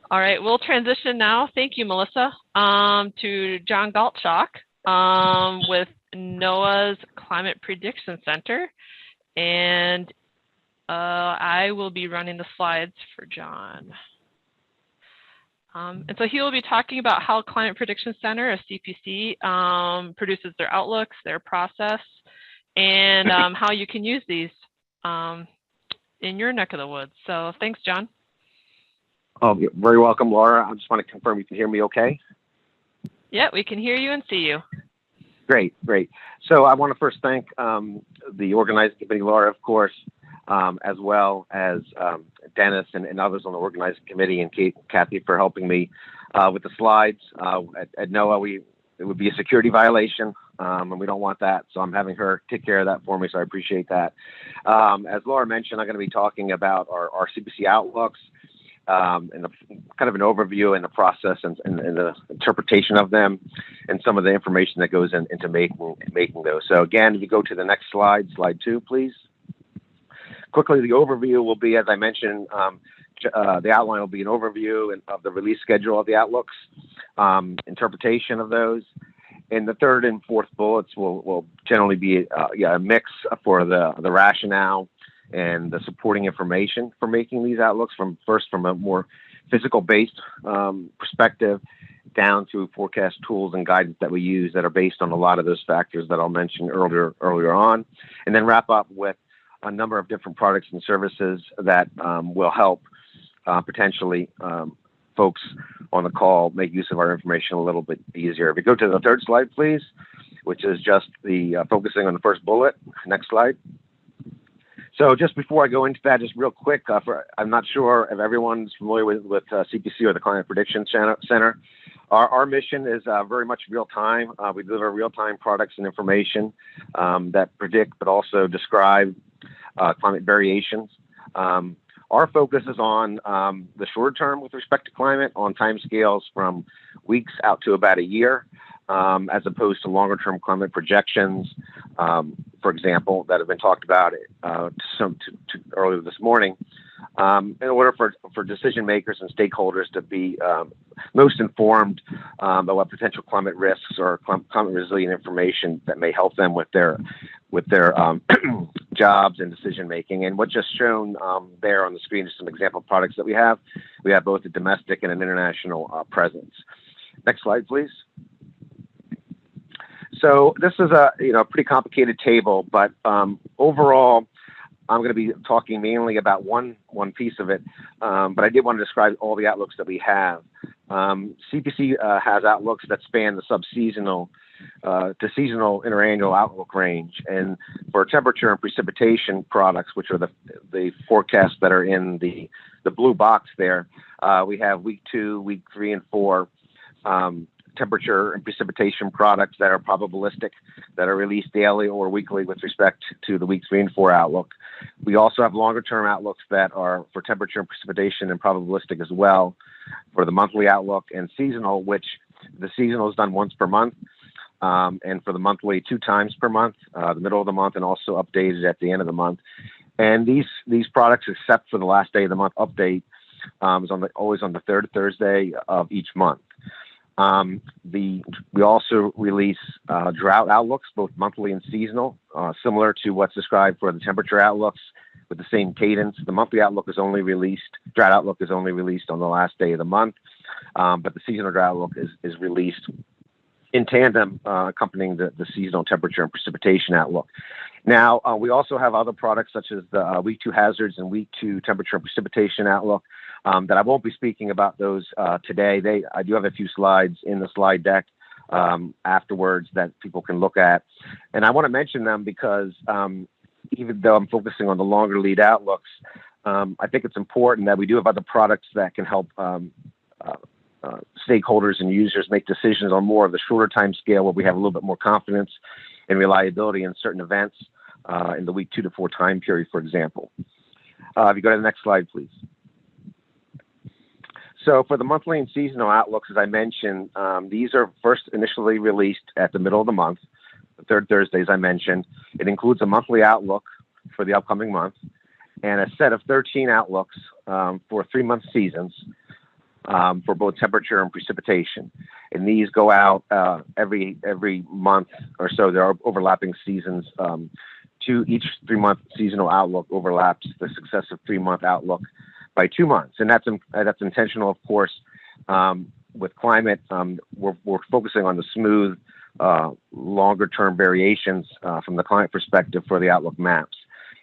All right, we'll transition now. Thank you, Melissa, to John Gottschalck with NOAA's Climate Prediction Center. And I will be running the slides for John. And so he will be talking about how Climate Prediction Center, a CPC, produces their outlooks, their process, and how you can use these in your neck of the woods. So thanks, John. Oh, you're very welcome, Laura. I just want to confirm you can hear me okay? Yeah, we can hear you and see you. Great, great. So I want to first thank the organizing committee, Laura, of course, as well as Dennis and others on the organizing committee, and Kathy for helping me with the slides. At NOAA, it would be a security violation, and we don't want that. So I'm having her take care of that for me, so I appreciate that. As Laura mentioned, I'm going to be talking about our CPC outlooks, and kind of an overview and the process and the interpretation of them, and some of the information that goes into making those. So again, if you go to the next slide, slide 2, please. Quickly, the overview will be, as I mentioned, the outline will be an overview of the release schedule of the outlooks, interpretation of those. And the third and fourth bullets will generally be a mix for the rationale and the supporting information for making these outlooks, from a more physical-based perspective down to forecast tools and guidance that we use that are based on a lot of those factors that I'll mention earlier on, and then wrap up with a number of different products and services that will help potentially folks on the call make use of our information a little bit easier. If you go to the third slide, please, which is just the focusing on the first bullet. Next slide. So just before I go into that, just real quick, I'm not sure if everyone's familiar with CPC or the Climate Prediction Center. Our mission is very much real time. We deliver real time products and information that predict but also describe climate variations. Our focus is on the short term with respect to climate, on timescales from weeks out to about a year, as opposed to longer term climate projections, for example, that have been talked about earlier this morning, in order for decision makers and stakeholders to be most informed about what potential climate risks or climate resilient information that may help them with their jobs and decision making. And what's just shown there on the screen is some example products that we have. We have both a domestic and an international presence. Next slide, please. So this is a pretty complicated table, but overall, I'm going to be talking mainly about one piece of it, but I did want to describe all the outlooks that we have. CPC has outlooks that span the subseasonal to seasonal interannual outlook range, and for temperature and precipitation products, which are the forecasts that are in the blue box there, we have week 2, week 3, and 4. Temperature and precipitation products that are probabilistic, that are released daily or weekly with respect to the week 3 and 4 outlook. We also have longer term outlooks that are for temperature and precipitation and probabilistic as well, for the monthly outlook, and seasonal, which the seasonal is done once per month, and for the monthly 2 times per month, the middle of the month, and also updated at the end of the month. And these products, except for the last day of the month update, is always on the third Thursday of each month. We also release drought outlooks, both monthly and seasonal, similar to what's described for the temperature outlooks, with the same cadence. The monthly outlook is only released, drought outlook is only released on the last day of the month, but the seasonal drought outlook is released in tandem, accompanying the seasonal temperature and precipitation outlook. Now, we also have other products such as the week 2 hazards and week 2 temperature and precipitation outlook, that I won't be speaking about those today. I do have a few slides in the slide deck afterwards that people can look at. And I want to mention them because even though I'm focusing on the longer lead outlooks, I think it's important that we do have other products that can help stakeholders and users make decisions on more of the shorter time scale, where we have a little bit more confidence and reliability in certain events in the week 2 to 4 time period, for example. If you go to the next slide, please. So for the monthly and seasonal outlooks, as I mentioned, these are first initially released at the middle of the month, the third Thursday, as I mentioned. It includes a monthly outlook for the upcoming month and a set of 13 outlooks for 3-month seasons. for both temperature and precipitation. And these go out every month or so. There are overlapping seasons. Each 3-month seasonal outlook overlaps the successive 3-month outlook by 2 months. And that's intentional, of course. With climate, we're focusing on the smooth, longer-term variations from the client perspective for the outlook maps.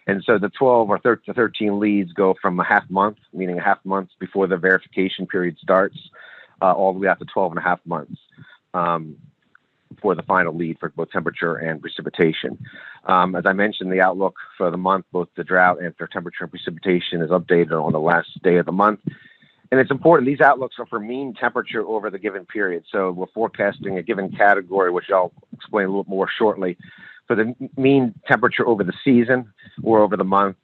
And so the 12 or 13 leads go from a half month, meaning a half month before the verification period starts, all the way out to 12 and a half months for the final lead for both temperature and precipitation. As I mentioned, the outlook for the month, both the drought and for temperature and precipitation, is updated on the last day of the month. And it's important, these outlooks are for mean temperature over the given period. So we're forecasting a given category, which I'll explain a little more shortly, for the mean temperature over the season or over the month,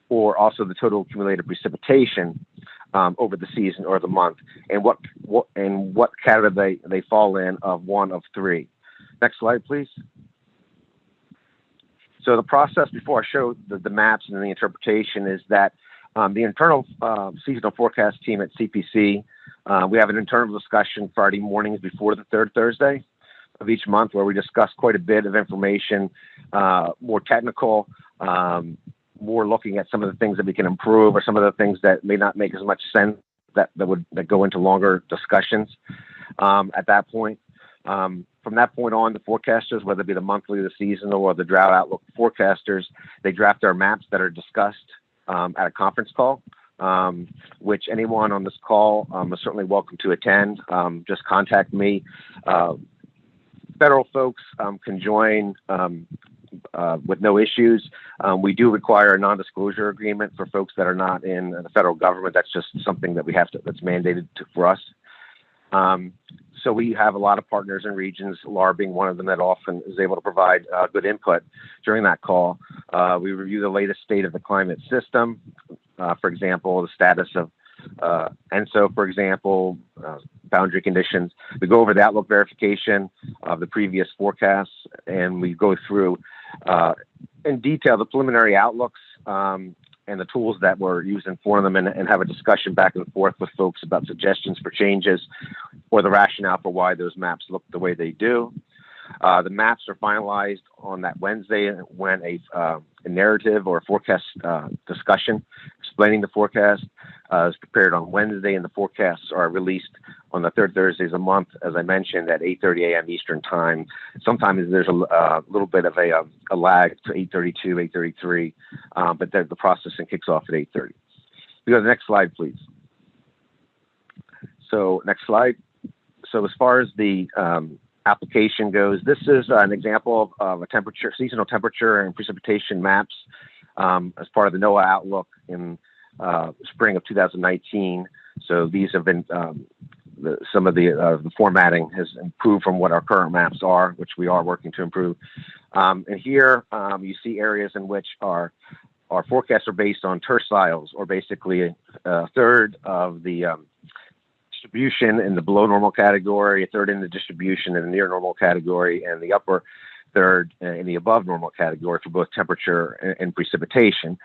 or also the total accumulated precipitation over the season or the month, and what category they fall in of one of three. Next slide, please. So the process before I show the maps and the interpretation is that the internal seasonal forecast team at CPC, we have an internal discussion Friday mornings before the third Thursday of each month, where we discuss quite a bit of information, more technical, more looking at some of the things that we can improve, or some of the things that may not make as much sense that go into longer discussions at that point. From that point on, the forecasters, whether it be the monthly, the seasonal, or the drought outlook forecasters, they draft our maps that are discussed at a conference call, which anyone on this call is certainly welcome to attend. Just contact me. Federal folks can join with no issues. We do require a non-disclosure agreement for folks that are not in the federal government. That's just something that that's mandated for us. So we have a lot of partners in regions, LAR being one of them, that often is able to provide good input during that call. We review the latest state of the climate system, for example, the status of ENSO, for example, boundary conditions. We go over the outlook verification of the previous forecasts, and we go through in detail the preliminary outlooks and the tools that were used for them, and have a discussion back and forth with folks about suggestions for changes or the rationale for why those maps look the way they do. The maps are finalized on that Wednesday when a narrative or a forecast discussion explaining the forecast is prepared on Wednesday, and the forecasts are released on the third Thursdays a month, as I mentioned, at 8:30 a.m. Eastern time. Sometimes there's a little bit of a lag to 8:32, 8:33, but the processing kicks off at 8:30. We go to the next slide, please. So next slide. So as far as the application goes, this is an example of a seasonal temperature and precipitation maps as part of the NOAA outlook in spring of 2019. So these have been some of the formatting has improved from what our current maps are, which we are working to improve. And here you see areas in which our forecasts are based on terciles, or basically a third of the distribution in the below normal category, a third in the distribution in the near normal category, and the upper third in the above normal category for both temperature and precipitation.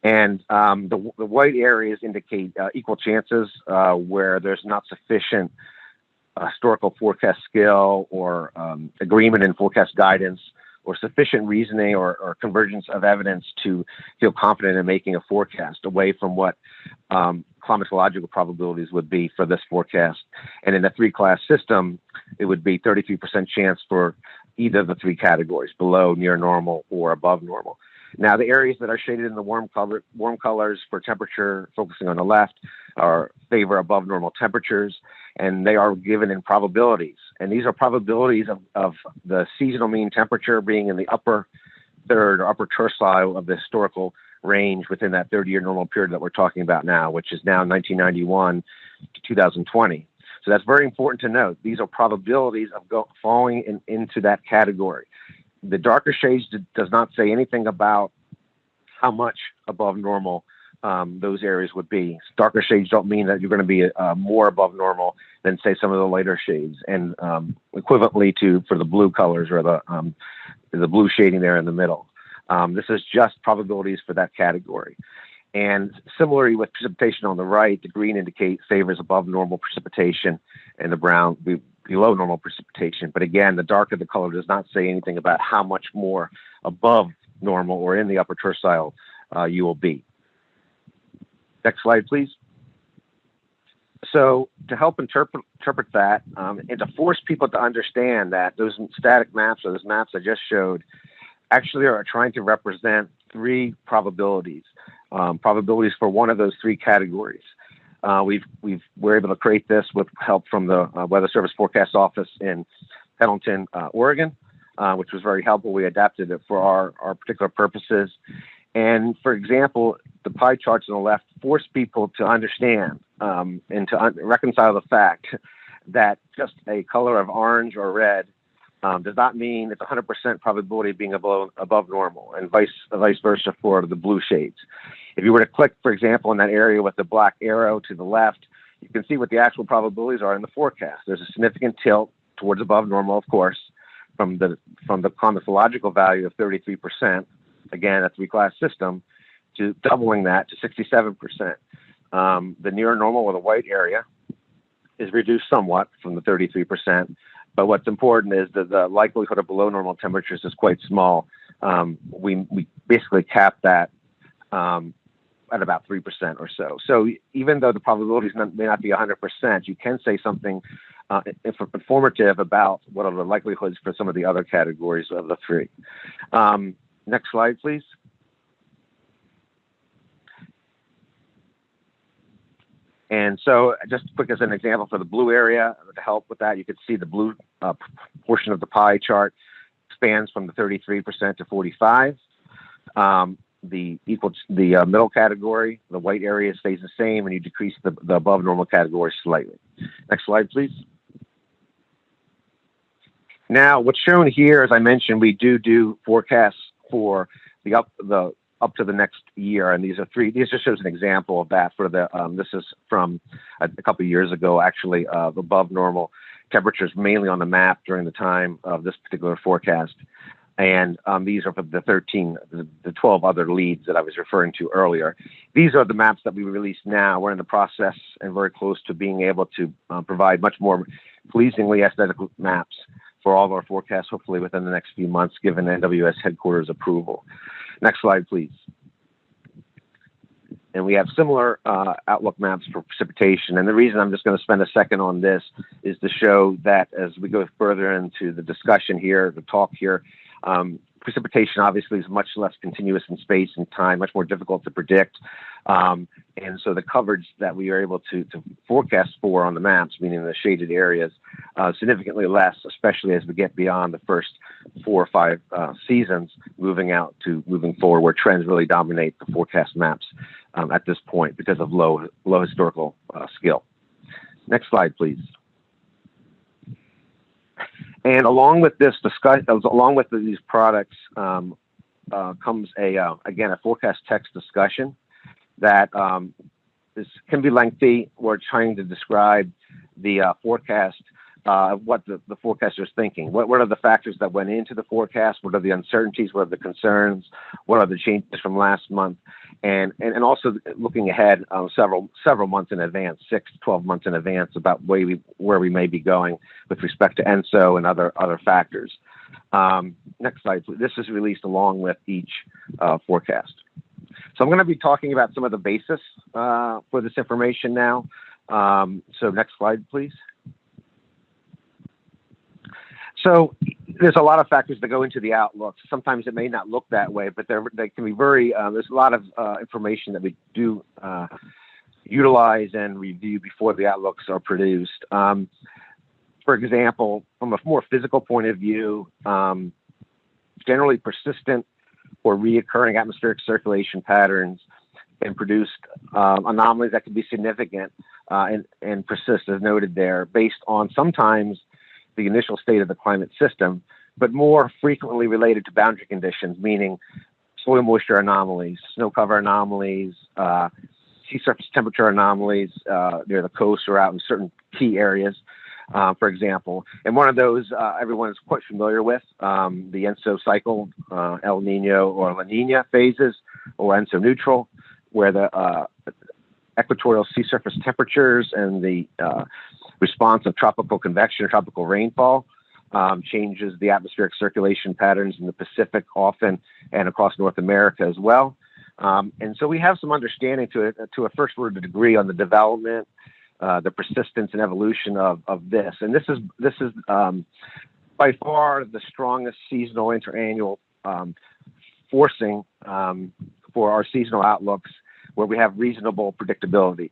And the white areas indicate equal chances where there's not sufficient historical forecast skill or agreement in forecast guidance, or sufficient reasoning or convergence of evidence to feel confident in making a forecast away from what climatological probabilities would be for this forecast. And in a 3-class system, it would be 33% chance for either of the 3 categories, below, near normal, or above normal. Now, the areas that are shaded in the warm colors for temperature, focusing on the left, are favor above normal temperatures, and they are given in probabilities. And these are probabilities of the seasonal mean temperature being in the upper third or upper tercile of the historical range within that 30-year normal period that we're talking about now, which is now 1991 to 2020. So that's very important to note. These are probabilities of falling into that category. The darker shades does not say anything about how much above normal those areas would be. Darker shades don't mean that you're going to be more above normal than, say, some of the lighter shades, and equivalently for the blue colors, or the blue shading there in the middle. This is just probabilities for that category. And similarly with precipitation on the right, the green indicates favors above normal precipitation and the brown below normal precipitation. But again, the darker the color does not say anything about how much more above normal or in the upper tercile you will be. Next slide, please. So to help interpret that and to force people to understand that those static maps or those maps I just showed actually are trying to represent three probabilities, probabilities for one of those three categories. We're able to create this with help from the Weather Service Forecast Office in Pendleton, Oregon, which was very helpful. We adapted it for our particular purposes. And for example, the pie charts on the left force people to understand and to reconcile the fact that just a color of orange or red does not mean it's 100% probability of being above normal, and vice versa for the blue shades. If you were to click, for example, in that area with the black arrow to the left, you can see what the actual probabilities are in the forecast. There's a significant tilt towards above normal, of course, from the climatological value of 33%. Again, a three-class system, to doubling that to 67%. The near normal, or the white area, is reduced somewhat from the 33%. But what's important is that the likelihood of below normal temperatures is quite small. We basically cap that at about 3% or so. So even though the probabilities may not be 100%, you can say something informative about what are the likelihoods for some of the other categories of the three. Next slide, please. And so just quick as an example for the blue area, to help with that, you can see the blue portion of the pie chart expands from the 33% to 45. The middle category, the white area, stays the same, and you decrease the above normal category slightly. Next slide, please. Now, what's shown here, as I mentioned, we do forecasts for the up to the next year, and these are three. This just shows an example of that. For the this is from a couple of years ago, actually, above normal temperatures, mainly on the map during the time of this particular forecast. And these are for the 12 other leads that I was referring to earlier. These are the maps that we release now. We're in the process and very close to being able to provide much more pleasingly aesthetic maps for all of our forecasts, hopefully within the next few months, given NWS headquarters approval. Next slide, please. And we have similar outlook maps for precipitation. And the reason I'm just going to spend a second on this is to show that as we go further into the discussion here, the talk here, precipitation obviously is much less continuous in space and time, much more difficult to predict. And so the coverage that we are able to forecast for on the maps, meaning the shaded areas, significantly less, especially as we get beyond the first 4 or 5 seasons, moving forward, where trends really dominate the forecast maps at this point because of low historical skill. Next slide, please. And along with this discussion, along with these products, comes again a forecast text discussion that this can be lengthy. We're trying to describe the forecast, what the forecaster is thinking. What are the factors that went into the forecast? What are the uncertainties? What are the concerns? What are the changes from last month? And also looking ahead several months in advance, 6 to 12 months in advance, about where we may be going with respect to ENSO and other factors. Next slide, please. This is released along with each forecast. So I'm going to be talking about some of the basis for this information now. So next slide, please. So there's a lot of factors that go into the outlooks. Sometimes it may not look that way, but they can be very, there's a lot of information that we do utilize and review before the outlooks are produced. For example, from a more physical point of view, generally persistent or reoccurring atmospheric circulation patterns can produce anomalies that can be significant and persist, as noted there, based on sometimes the initial state of the climate system, but more frequently related to boundary conditions, meaning soil moisture anomalies, snow cover anomalies, sea surface temperature anomalies near the coast or out in certain key areas, for example. And one of those everyone is quite familiar with, the ENSO cycle, El Nino or La Nina phases, or ENSO neutral. where the equatorial sea surface temperatures and the response of tropical convection or tropical rainfall changes the atmospheric circulation patterns in the Pacific often and across North America as well. And so we have some understanding to a first order degree on the development, the persistence and evolution of this. And this is by far the strongest seasonal interannual forcing for our seasonal outlooks, where we have reasonable predictability.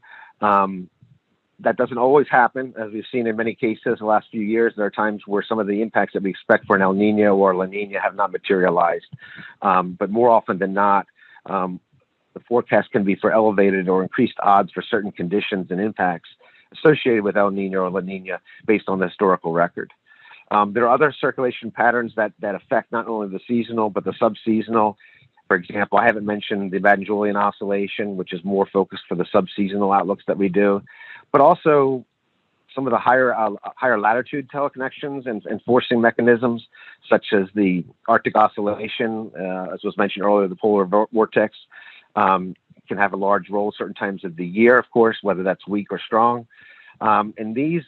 That doesn't always happen, as we've seen in many cases the last few years. There are times where some of the impacts that we expect for an El Nino or La Nina have not materialized. But more often than not, the forecast can be for elevated or increased odds for certain conditions and impacts associated with El Nino or La Nina based on the historical record. There are other circulation patterns that affect not only the seasonal, but the subseasonal. For example, I haven't mentioned the Van Julian oscillation, which is more focused for the subseasonal outlooks that we do, but also some of the higher latitude teleconnections and forcing mechanisms, such as the Arctic oscillation, as was mentioned earlier, the polar vortex, can have a large role certain times of the year, of course, whether that's weak or strong. And these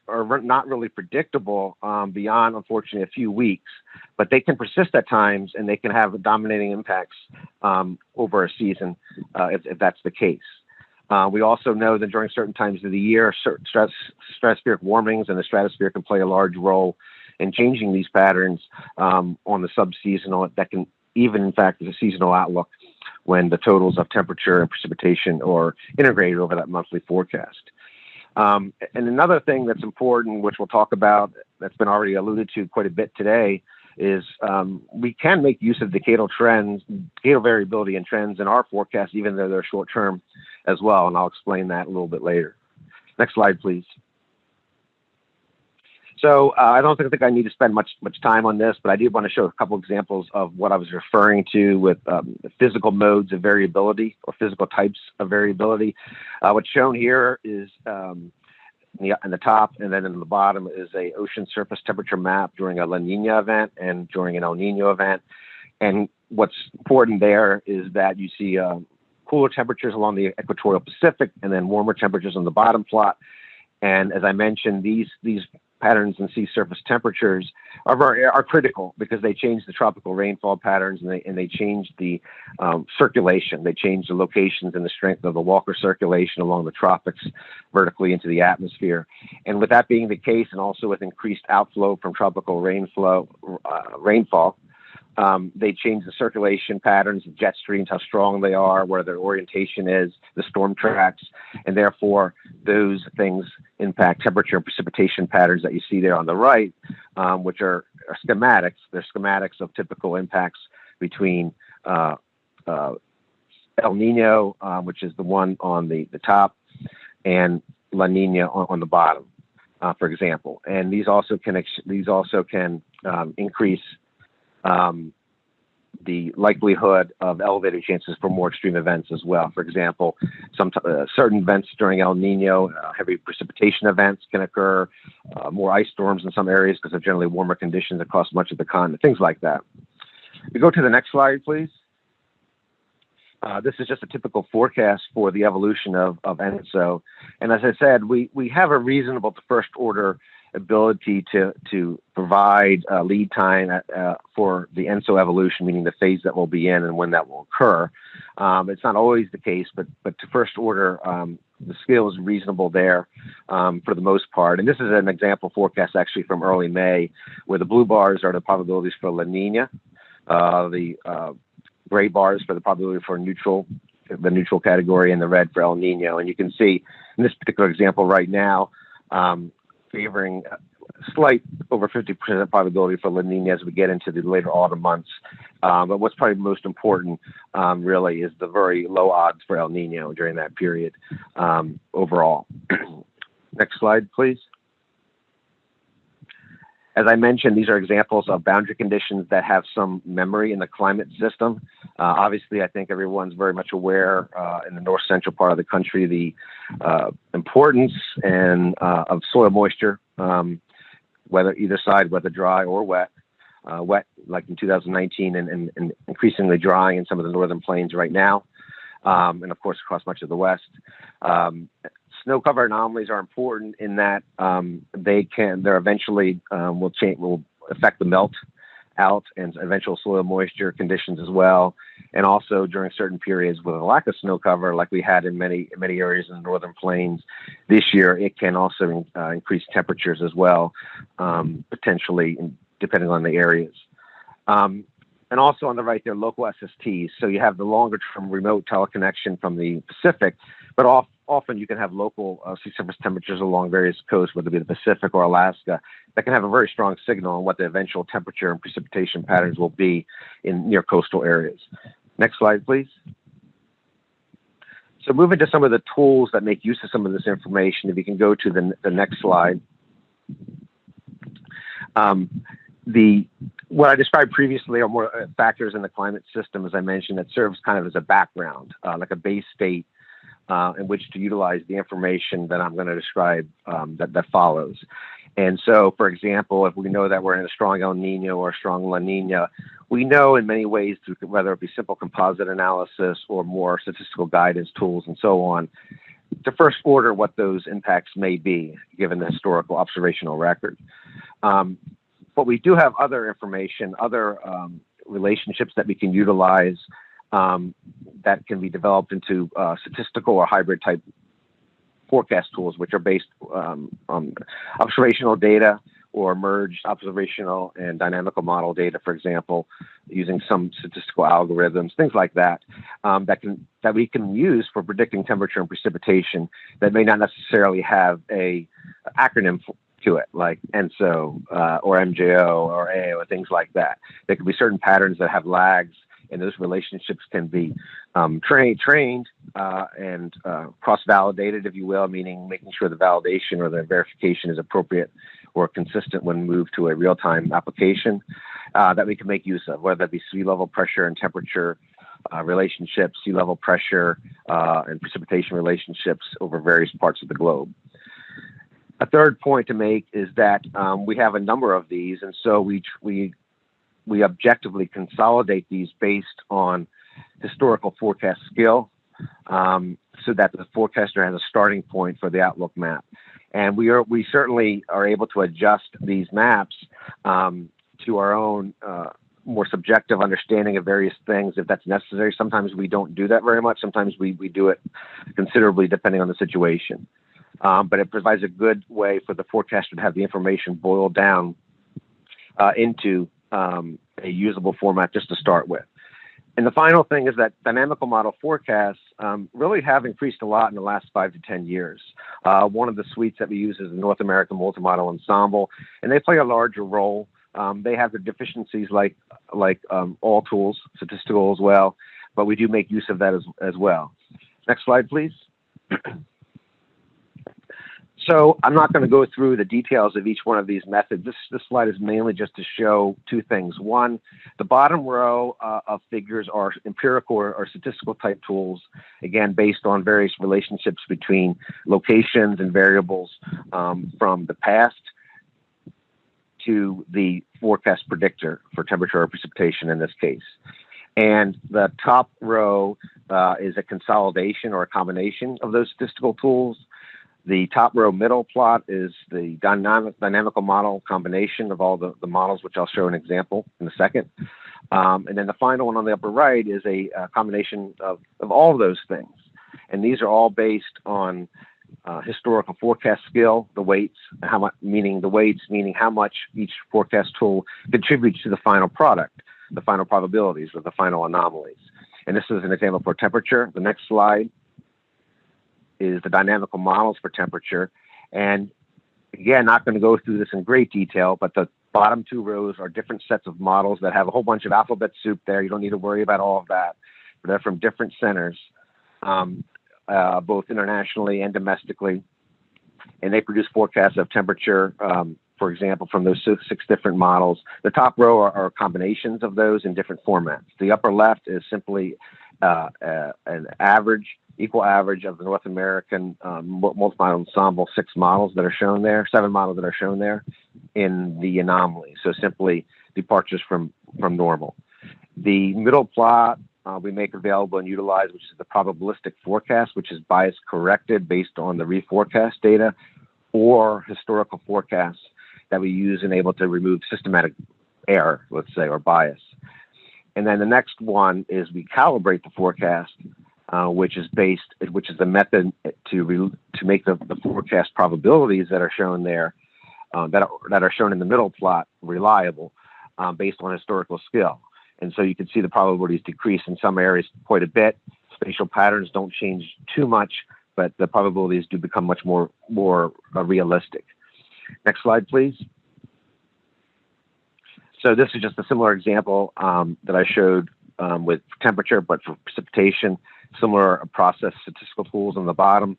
are not really predictable beyond, unfortunately, a few weeks, but they can persist at times and they can have dominating impacts over a season if that's the case. We also know that during certain times of the year, stratospheric warmings in the stratosphere can play a large role in changing these patterns on the subseasonal that can even, in fact, the seasonal outlook when the totals of temperature and precipitation are integrated over that monthly forecast. And another thing that's important, which we'll talk about, that's been already alluded to quite a bit today, is we can make use of decadal trends, decadal variability and trends in our forecast, even though they're short term as well. And I'll explain that a little bit later. Next slide, please. So I don't think I need to spend much time on this, but I did want to show a couple examples of what I was referring to with physical modes of variability or physical types of variability. What's shown here is in the top and then in the bottom is a ocean surface temperature map during a La Nina event and during an El Nino event. And what's important there is that you see cooler temperatures along the equatorial Pacific and then warmer temperatures on the bottom plot. And as I mentioned, these patterns in sea surface temperatures are critical because they change the tropical rainfall patterns and they change the circulation. They change the locations and the strength of the Walker circulation along the tropics vertically into the atmosphere. And with that being the case, and also with increased outflow from tropical rainfall, they change the circulation patterns, the jet streams, how strong they are, where their orientation is, the storm tracks, and therefore those things impact temperature and precipitation patterns that you see there on the right, which are schematics. They're schematics of typical impacts between El Nino, which is the one on the top, and La Nina on the bottom, for example. And these also can increase the likelihood of elevated chances for more extreme events as well. For example, certain events during El Nino, heavy precipitation events can occur, more ice storms in some areas because of generally warmer conditions across much of the continent, things like that. We go to the next slide, please. This is just a typical forecast for the evolution of ENSO. And as I said, we have a reasonable first order ability to provide lead time for the ENSO evolution, meaning the phase that we'll be in and when that will occur. It's not always the case, but to first order, the scale is reasonable there for the most part. And this is an example forecast actually from early May, where the blue bars are the probabilities for La Nina, the gray bars for the probability for the neutral category, and the red for El Nino. And you can see in this particular example right now, favoring slight over 50% probability for La Nina as we get into the later autumn months. But what's probably most important really is the very low odds for El Nino during that period overall. Next slide, please. As I mentioned, these are examples of boundary conditions that have some memory in the climate system. Obviously, I think everyone's very much aware in the north central part of the country, the importance of soil moisture, whether either side, whether dry or wet. Wet, like in 2019, and increasingly dry in some of the northern plains right now. and of course across much of the West. Snow cover anomalies are important in that they're eventually will affect the melt out and eventual soil moisture conditions as well. And also during certain periods with a lack of snow cover, like we had in many areas in the northern plains this year, it can also increase temperatures as well, potentially depending on the areas. And also on the right there, local SSTs. So you have the longer term remote teleconnection from the Pacific, but often you can have local sea surface temperatures along various coasts, whether it be the Pacific or Alaska, that can have a very strong signal on what the eventual temperature and precipitation patterns will be in near coastal areas. Next slide, please. So moving to some of the tools that make use of some of this information, if you can go to the next slide. What I described previously are more factors in the climate system, as I mentioned, that serves kind of as a background, like a base state in which to utilize the information that I'm going to describe that follows. And so, for example, if we know that we're in a strong El Nino or a strong La Nina, we know in many ways, through whether it be simple composite analysis or more statistical guidance tools and so on, to first order what those impacts may be, given the historical observational record. But we do have other information, other relationships that we can utilize that can be developed into statistical or hybrid type forecast tools, which are based on observational data or merged observational and dynamical model data, for example, using some statistical algorithms, things like that, that we can use for predicting temperature and precipitation that may not necessarily have a acronym to it, like ENSO or MJO or AO, things like that. There could be certain patterns that have lags, and those relationships can be trained and cross-validated, if you will, meaning making sure the validation or the verification is appropriate or consistent when moved to a real-time application that we can make use of, whether that be sea level pressure and temperature relationships, sea level pressure and precipitation relationships over various parts of the globe. A third point to make is that we have a number of these, and so we objectively consolidate these based on historical forecast skill, so that the forecaster has a starting point for the outlook map. And we certainly are able to adjust these maps to our own more subjective understanding of various things if that's necessary. Sometimes we don't do that very much. Sometimes we do it considerably depending on the situation. But it provides a good way for the forecaster to have the information boiled down into a usable format just to start with. And the final thing is that dynamical model forecasts really have increased a lot in the last 5 to 10 years. One of the suites that we use is the North American Multimodel Ensemble, and they play a larger role. They have their deficiencies like all tools, statistical as well, but we do make use of that as well. Next slide, please. So I'm not going to go through the details of each one of these methods. This slide is mainly just to show two things. One, the bottom row of figures are empirical or statistical type tools, again, based on various relationships between locations and variables from the past to the forecast predictor for temperature or precipitation in this case. And the top row is a consolidation or a combination of those statistical tools. The top row middle plot is the dynamical model combination of all the models, which I'll show an example in a second. And then the final one on the upper right is a combination of all of those things. And these are all based on historical forecast skill, the weights, meaning how much each forecast tool contributes to the final product, the final probabilities or the final anomalies. And this is an example for temperature. The next slide is the dynamical models for temperature. And again, not going to go through this in great detail, but the bottom two rows are different sets of models that have a whole bunch of alphabet soup there. You don't need to worry about all of that. But they're from different centers, both internationally and domestically. And they produce forecasts of temperature, for example, from those six different models. The top row are combinations of those in different formats. The upper left is simply an equal average of the North American multi-model ensemble, 7 models that are shown there in the anomaly. So simply departures from normal. The middle plot we make available and utilize, which is the probabilistic forecast, which is bias corrected based on the reforecast data, or historical forecasts that we use and able to remove systematic error, let's say, or bias. And then the next one is we calibrate the forecast, which is the method to make the forecast probabilities that are shown there, that are shown in the middle plot, reliable, based on historical skill. And so you can see the probabilities decrease in some areas quite a bit. Spatial patterns don't change too much, but the probabilities do become much more realistic. Next slide, please. So this is just a similar example that I showed with temperature, but for precipitation. Similar process, statistical tools on the bottom.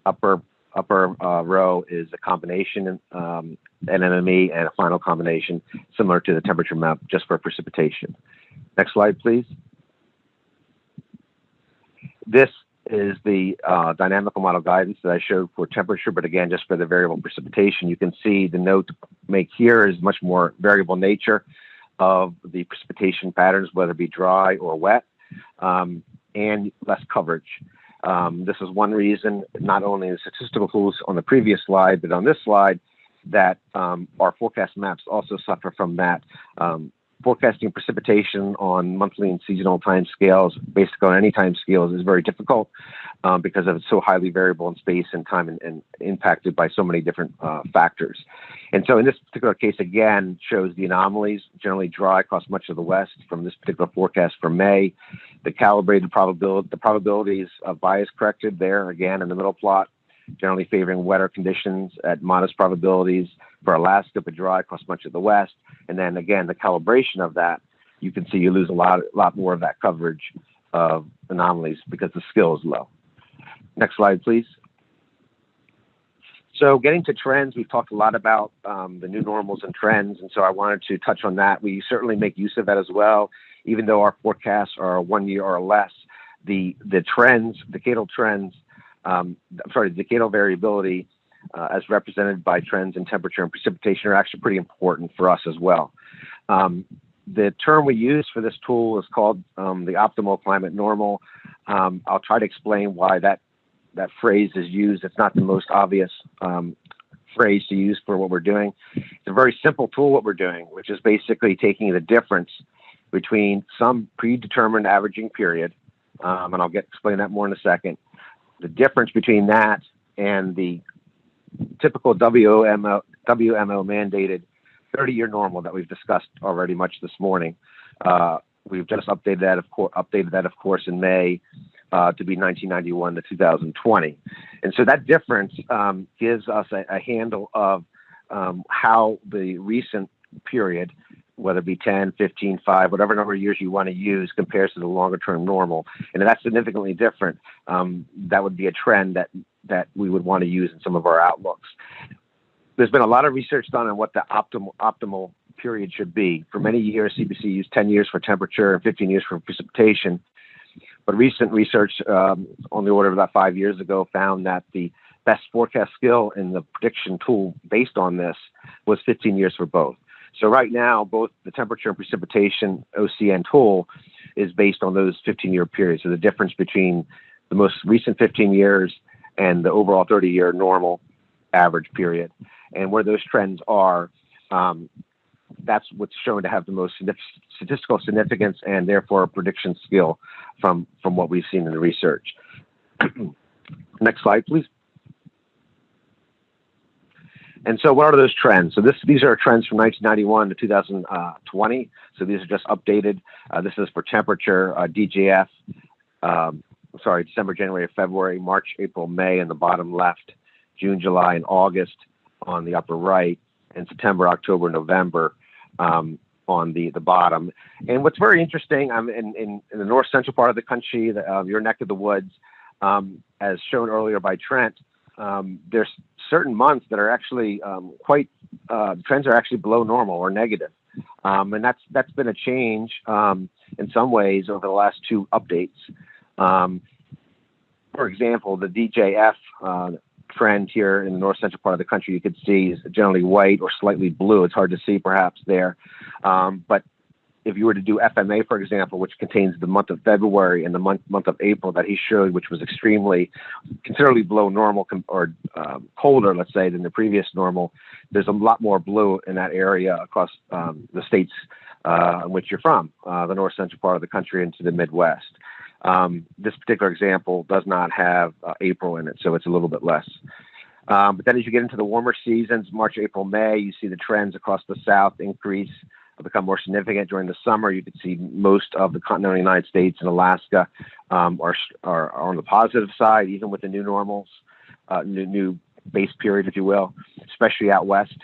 Upper row is a combination, NMME, and a final combination, similar to the temperature map, just for precipitation. Next slide, please. This is the dynamical model guidance that I showed for temperature, but again, just for the variable precipitation. You can see the note to make here is much more variable nature of the precipitation patterns, whether it be dry or wet, and less coverage. This is one reason, not only the statistical tools on the previous slide, but on this slide, that our forecast maps also suffer from that. Forecasting precipitation on monthly and seasonal time scales, basically on any time scales, is very difficult because it's so highly variable in space and time and impacted by so many different factors. And so in this particular case, again, shows the anomalies, generally dry across much of the West from this particular forecast for May. The calibrated probability, the probabilities of bias corrected there, again, in the middle plot, generally favoring wetter conditions at modest probabilities for Alaska, but dry across much of the West. And then again, the calibration of that, you can see you lose a lot more of that coverage of anomalies because the skill is low. Next slide, please. So getting to trends, we've talked a lot about the new normals and trends, and so I wanted to touch on that. We certainly make use of that as well, even though our forecasts are 1 year or less. The trends, decadal trends, decadal variability, as represented by trends in temperature and precipitation, are actually pretty important for us as well. The term we use for this tool is called the optimal climate normal. I'll try to explain why that phrase is used. It's not the most obvious phrase to use for what we're doing. It's a very simple tool what we're doing, which is basically taking the difference between some predetermined averaging period, and I'll explain that more in a second. The difference between that and the typical WMO mandated 30-year normal that we've discussed already much this morning. We've just updated that, of course, in May to be 1991 to 2020. And so that difference gives us a handle of how the recent period, whether it be 10, 15, 5, whatever number of years you want to use, compares to the longer term normal. And if that's significantly different, that would be a trend that we would want to use in some of our outlooks. There's been a lot of research done on what the optimal period should be. For many years, CPC used 10 years for temperature and 15 years for precipitation. But recent research on the order of about 5 years ago found that the best forecast skill in the prediction tool based on this was 15 years for both. So right now, both the temperature and precipitation OCN tool is based on those 15-year periods. So the difference between the most recent 15 years and the overall 30-year normal average period. And where those trends are, that's what's shown to have the most statistical significance and therefore prediction skill from what we've seen in the research. Next slide, please. And so what are those trends? So these are trends from 1991 to 2020. So these are just updated. This is for temperature, DJF, December, January, February, March, April, May in the bottom left, June, July, and August on the upper right, and September, October, November on the bottom. And what's very interesting, in the north central part of the country, your neck of the woods, as shown earlier by Trent, there's certain months that are actually trends are actually below normal or negative. And that's been a change in some ways over the last two updates. For example, the DJF trend here in the north central part of the country, you could see is generally white or slightly blue. It's hard to see perhaps there. But if you were to do FMA, for example, which contains the month of February and the month of April that he showed, which was considerably below normal or colder, let's say, than the previous normal, there's a lot more blue in that area across the states in which you're from, the north central part of the country into the Midwest. This particular example does not have April in it, so it's a little bit less. But then as you get into the warmer seasons, March, April, May, you see the trends across the South increase, become more significant. During the summer. You can see most of the continental United States and Alaska are on the positive side, even with the new normals, new base period, if you will, especially out west.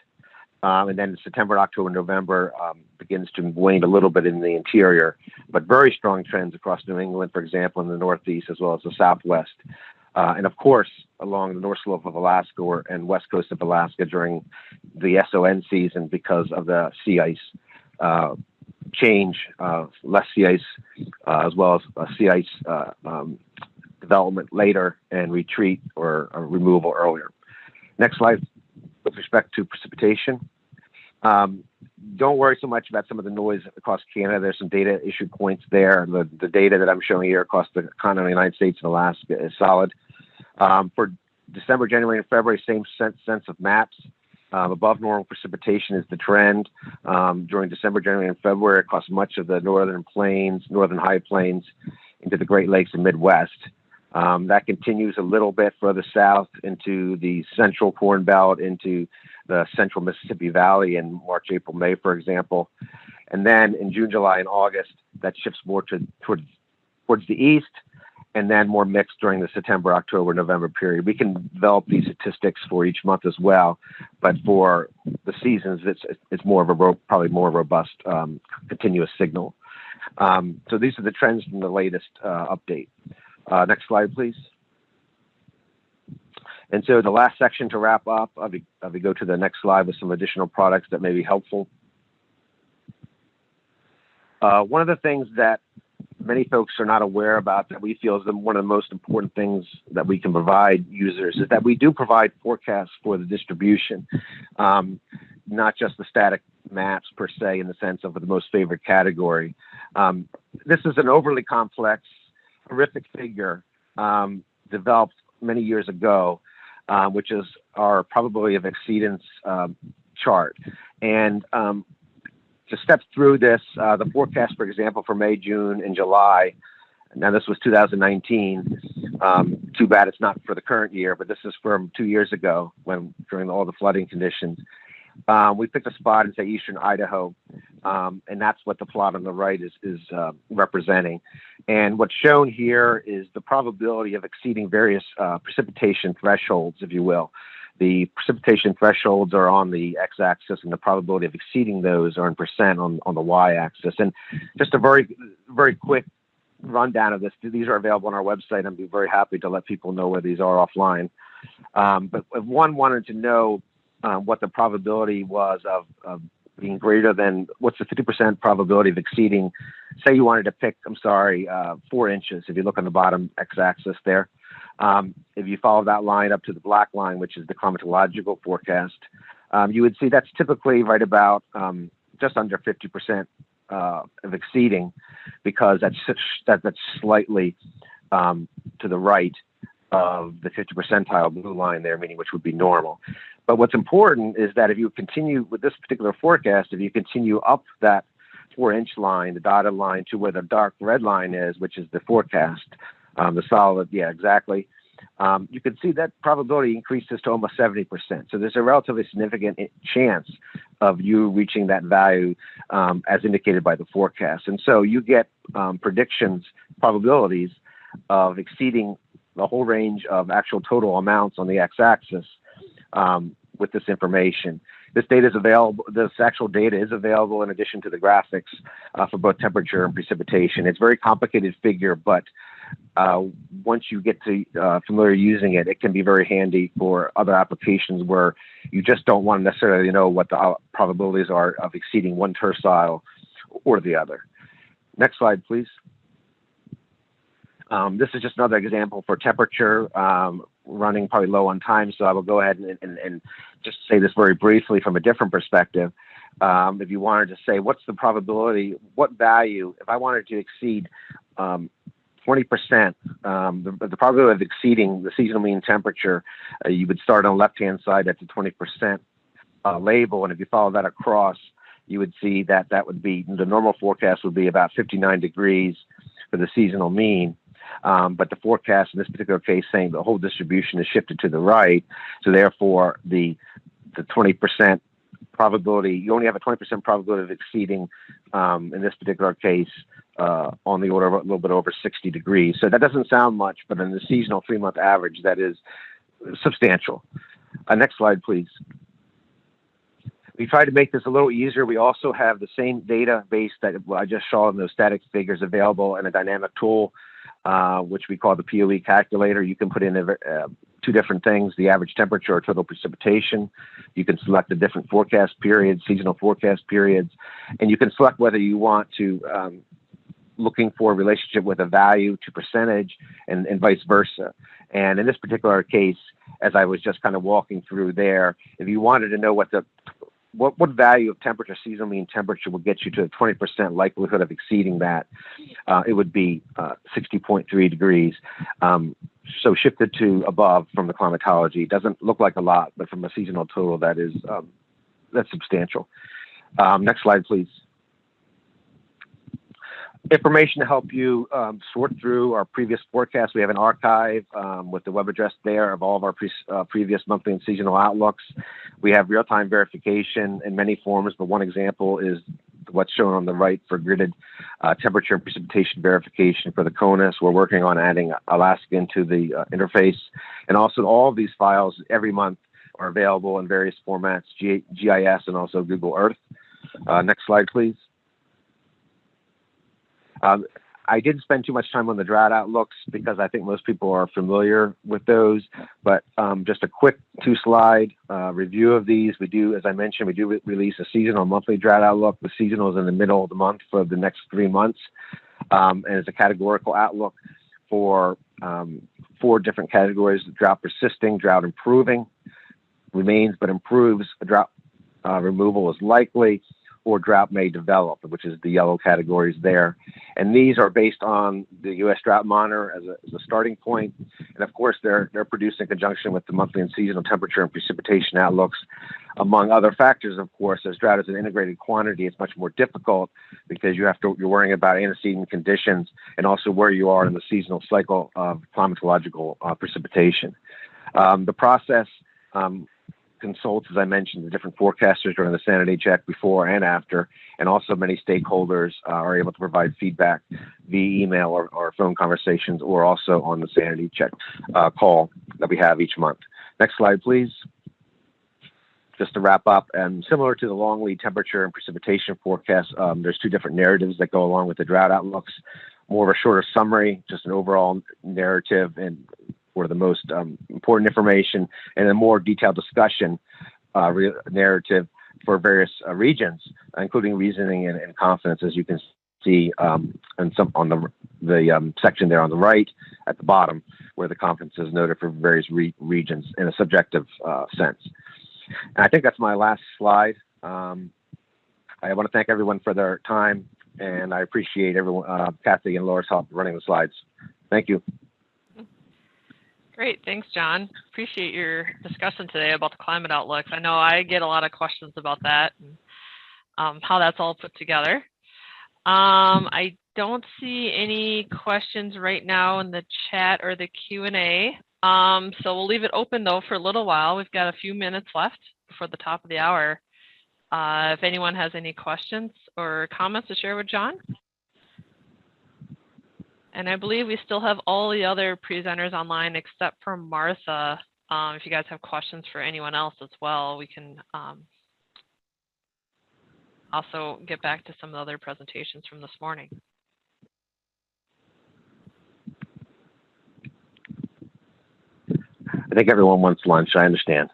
And then September, October, November begins to wane a little bit in the interior, but very strong trends across New England, for example, in the Northeast, as well as the Southwest. And of course, along the north slope of Alaska and west coast of Alaska during the SON season because of the sea ice change, less sea ice, as well as sea ice development later and retreat or removal earlier. Next slide. With respect to precipitation, don't worry so much about some of the noise across Canada. There's some data issue points there. The data that I'm showing here across the continental United States and Alaska is solid. For December, January, and February, same sense of maps. Above normal precipitation is the trend. During December, January, and February across much of the northern plains, northern high plains, into the Great Lakes and Midwest. That continues a little bit further south into the central Corn Belt, into the central Mississippi Valley in March, April, May, for example. And then in June, July, and August, that shifts more towards the east, and then more mixed during the September, October, November period. We can develop these statistics for each month as well, but for the seasons, it's more of a probably more robust continuous signal. So these are the trends from the latest update. Next slide, please. And so the last section to wrap up, I'll go to the next slide with some additional products that may be helpful. One of the things that many folks are not aware about that we feel is one of the most important things that we can provide users is that we do provide forecasts for the distribution, not just the static maps per se in the sense of the most favored category. This is an overly complex, horrific figure developed many years ago, which is our probability of exceedance chart. And to step through this, the forecast, for example, for May, June, and July, now this was 2019. Too bad it's not for the current year, but this is from 2 years ago during all the flooding conditions. We picked a spot in, say, eastern Idaho, and that's what the plot on the right is representing. And what's shown here is the probability of exceeding various precipitation thresholds, if you will. The precipitation thresholds are on the x-axis, and the probability of exceeding those are in percent on the y-axis. And just a very, very quick rundown of this. These are available on our website. I'd be very happy to let people know where these are offline. But if one wanted to know what the probability was of being greater than, what's the 50% probability of exceeding, say you wanted to pick, 4 inches, if you look on the bottom x-axis there. If you follow that line up to the black line, which is the climatological forecast, you would see that's typically right about just under 50% of exceeding, because that's slightly to the right of the 50 percentile blue line there, meaning which would be normal. But what's important is that if you continue with this particular forecast, if you continue up that 4-inch line, the dotted line, to where the dark red line is, which is the forecast, the solid, yeah, exactly. You can see that probability increases to almost 70%. So there's a relatively significant chance of you reaching that value as indicated by the forecast. And so you get predictions, probabilities of exceeding the whole range of actual total amounts on the x-axis with this information. This data is available. This actual data is available in addition to the graphics for both temperature and precipitation. It's a very complicated figure, but once you get to familiar using it, it can be very handy for other applications where you just don't want to necessarily know what the probabilities are of exceeding one tercile or the other. Next slide, please. This is just another example for temperature, running probably low on time, so I will go ahead and just say this very briefly from a different perspective. if you wanted to say what's the probability, what value, if I wanted to exceed 20%, the probability of exceeding the seasonal mean temperature, you would start on the left-hand side at the 20% label, and if you follow that across, you would see that that would be, the normal forecast would be about 59 degrees for the seasonal mean. But the forecast in this particular case saying the whole distribution is shifted to the right. So therefore, the 20% probability, you only have a 20% probability of exceeding, in this particular case, on the order of a little bit over 60 degrees. So that doesn't sound much, but in the seasonal 3-month average, that is substantial. Next slide, please. We tried to make this a little easier. We also have the same database that I just showed in those static figures available in a dynamic tool, which we call the POE calculator. You can put in two different things, the average temperature or total precipitation. You can select the different forecast periods, seasonal forecast periods, and you can select whether you want to, looking for a relationship with a value to percentage and vice versa. And in this particular case, as I was just kind of walking through there, if you wanted to know what value of temperature, seasonal mean temperature, will get you to a 20% likelihood of exceeding that, it would be 60.3 degrees. So shifted to above from the climatology. It doesn't look like a lot, but from a seasonal total, that is that's substantial. Next slide, please. Information to help you sort through our previous forecasts. We have an archive with the web address there of all of our previous monthly and seasonal outlooks. We have real-time verification in many forms, but one example is what's shown on the right for gridded temperature and precipitation verification for the CONUS. We're working on adding Alaska into the interface. And also all of these files every month are available in various formats, GIS and also Google Earth. Next slide, please. I didn't spend too much time on the drought outlooks because I think most people are familiar with those, but just a quick 2-slide review of these. We do, as I mentioned, we do release a seasonal monthly drought outlook. The seasonal is in the middle of the month for the next 3 months, and it's a categorical outlook for 4 different categories: drought persisting, drought improving, remains but improves, drought removal is likely, or drought may develop, which is the yellow categories there. And these are based on the U.S. Drought Monitor as a starting point. And of course, they're produced in conjunction with the monthly and seasonal temperature and precipitation outlooks, among other factors. Of course, as drought is an integrated quantity, it's much more difficult because you're worrying about antecedent conditions and also where you are in the seasonal cycle of climatological precipitation. The process consults, as I mentioned, the different forecasters during the sanity check before and after, and also many stakeholders are able to provide feedback via email or phone conversations, or also on the sanity check call that we have each month. Next slide, please. Just to wrap up, and similar to the long lead temperature and precipitation forecast, there's 2 different narratives that go along with the drought outlooks. More of a shorter summary, just an overall narrative and for the most important information, and a more detailed discussion narrative for various regions, including reasoning and confidence, as you can see and some on the section there on the right at the bottom, where the confidence is noted for various regions in a subjective sense. And I think that's my last slide. I want to thank everyone for their time, and I appreciate everyone, Kathy and Laura's help running the slides. Thank you. Great. Thanks, John. Appreciate your discussion today about the climate outlooks. I know I get a lot of questions about that and how that's all put together. I don't see any questions right now in the chat or the Q&A. So we'll leave it open, though, for a little while. We've got a few minutes left before the top of the hour. If anyone has any questions or comments to share with John. And I believe we still have all the other presenters online except for Martha. If you guys have questions for anyone else as well, we can also get back to some of the other presentations from this morning. I think everyone wants lunch. I understand.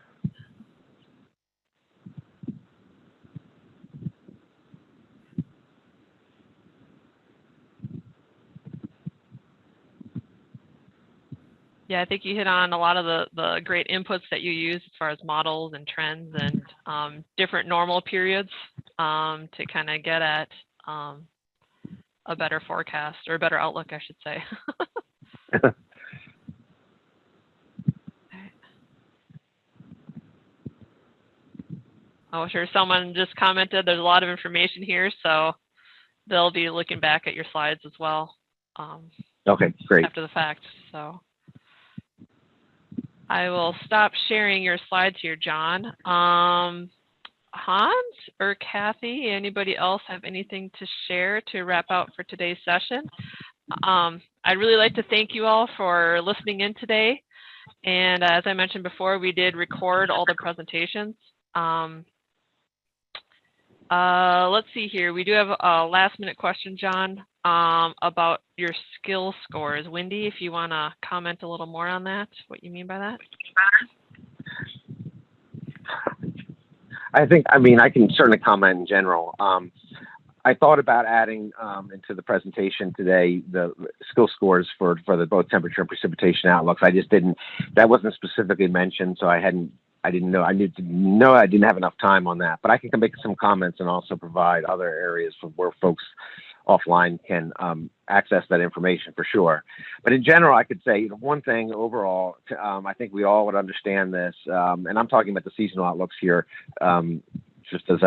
Yeah, I think you hit on a lot of the great inputs that you use as far as models and trends and different normal periods to kind of get at a better forecast or a better outlook, I should say. Oh, sure. Someone just commented there's a lot of information here, so they'll be looking back at your slides as well. Okay, great. After the fact. So I will stop sharing your slides here, John. Hans or Kathy, anybody else have anything to share to wrap out for today's session? I'd really like to thank you all for listening in today. And as I mentioned before, we did record all the presentations. Let's see here. We do have a last minute question, John, about your skill scores. Wendy, if you want to comment a little more on that, what you mean by that? I can certainly comment in general. I thought about adding into the presentation today the skill scores for the both temperature and precipitation outlooks. I just didn't, that wasn't specifically mentioned, so I didn't know. I need to know I didn't have enough time on that, but I can make some comments and also provide other areas for where folks offline can access that information for sure. But in general, I could say one thing overall, I think we all would understand this, and I'm talking about the seasonal outlooks here, just as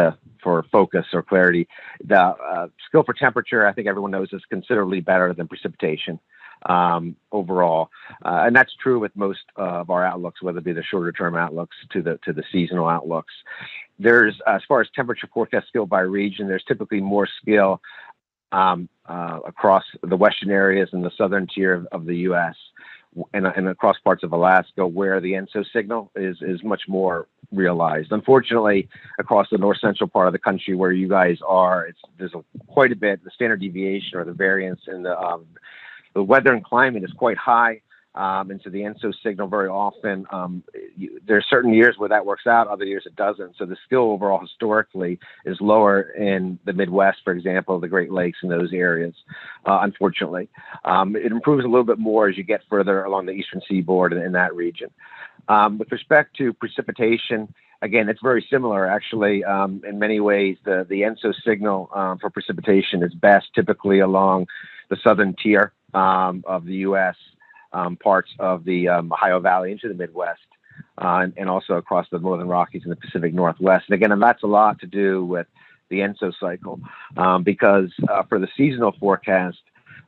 for focus or clarity. The skill for temperature, I think everyone knows, is considerably better than precipitation overall, and that's true with most of our outlooks, whether it be the shorter term outlooks to the seasonal outlooks. There's, as far as temperature forecast skill by region, there's typically more skill across the western areas and the southern tier of the U.S. and across parts of Alaska, where the ENSO signal is much more realized. Unfortunately, across the north central part of the country where you guys are, there's quite a bit. The standard deviation or the variance in the weather and climate is quite high. And so the ENSO signal very often, there are certain years where that works out, other years it doesn't. So the skill overall historically is lower in the Midwest, for example, the Great Lakes and those areas, unfortunately. It improves a little bit more as you get further along the eastern seaboard in that region. With respect to precipitation, again, it's very similar, actually. In many ways, the ENSO signal for precipitation is best typically along the southern tier of the U.S., parts of the Ohio Valley into the Midwest, and also across the Northern Rockies and the Pacific Northwest. And again, and that's a lot to do with the ENSO cycle, because for the seasonal forecast,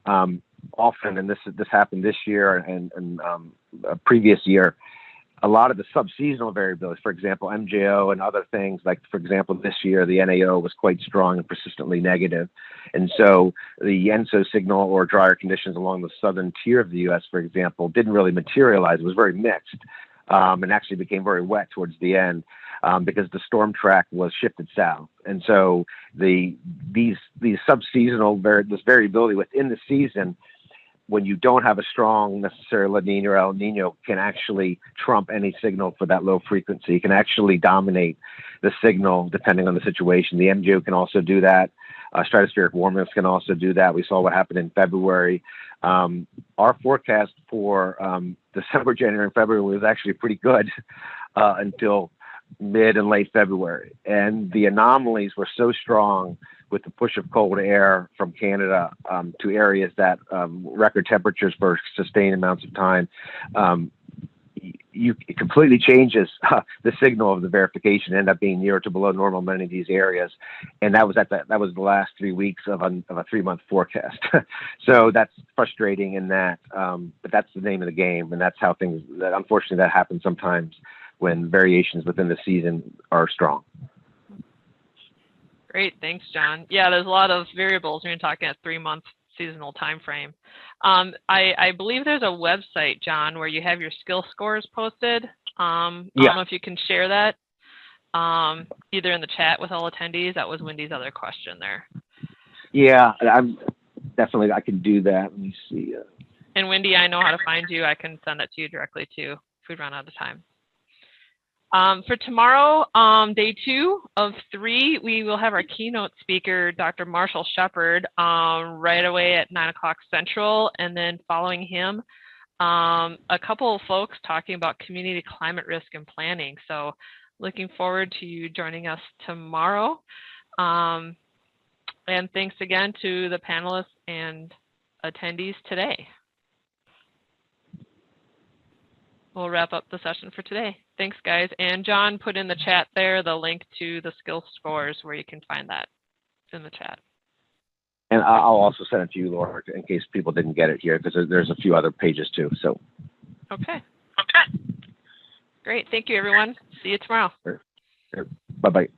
often, and this happened this year and a previous year, a lot of the subseasonal variability, for example, MJO and other things, like, for example, this year, the NAO was quite strong and persistently negative. And so the ENSO signal or drier conditions along the southern tier of the U.S., for example, didn't really materialize. It was very mixed, and actually became very wet towards the end, because the storm track was shifted south. And so these subseasonal, this variability within the season, when you don't have a strong necessary La Nina or El Nino, can actually trump any signal for that low frequency. It can actually dominate the signal depending on the situation. The MJO can also do that. Stratospheric warmings can also do that. We saw what happened in February. Our forecast for December, January, and February was actually pretty good until mid and late February. And the anomalies were so strong with the push of cold air from Canada to areas that record temperatures for sustained amounts of time, it completely changes the signal of the verification, end up being near to below normal in many of these areas. And that was the last 3 weeks of a 3-month forecast. So that's frustrating in that, but that's the name of the game. And that's how unfortunately that happens sometimes when variations within the season are strong. Great, thanks, John. Yeah, there's a lot of variables when you're talking a 3-month seasonal time frame. I believe there's a website, John, where you have your skill scores posted. I don't know if you can share that either in the chat with all attendees. That was Wendy's other question there. Yeah, I can do that. Let me see. And Wendy, I know how to find you. I can send that to you directly too if we run out of time. For tomorrow, day 2 of 3, we will have our keynote speaker, Dr. Marshall Shepard, right away at 9 o'clock Central. And then following him, a couple of folks talking about community climate risk and planning. So looking forward to you joining us tomorrow. And thanks again to the panelists and attendees today. We'll wrap up the session for today. Thanks, guys. And John put in the chat there the link to the skill scores where you can find that in the chat. And I'll also send it to you, Laura, in case people didn't get it here, because there's a few other pages too. So. Okay. Okay. Great. Thank you, everyone. See you tomorrow. Bye-bye.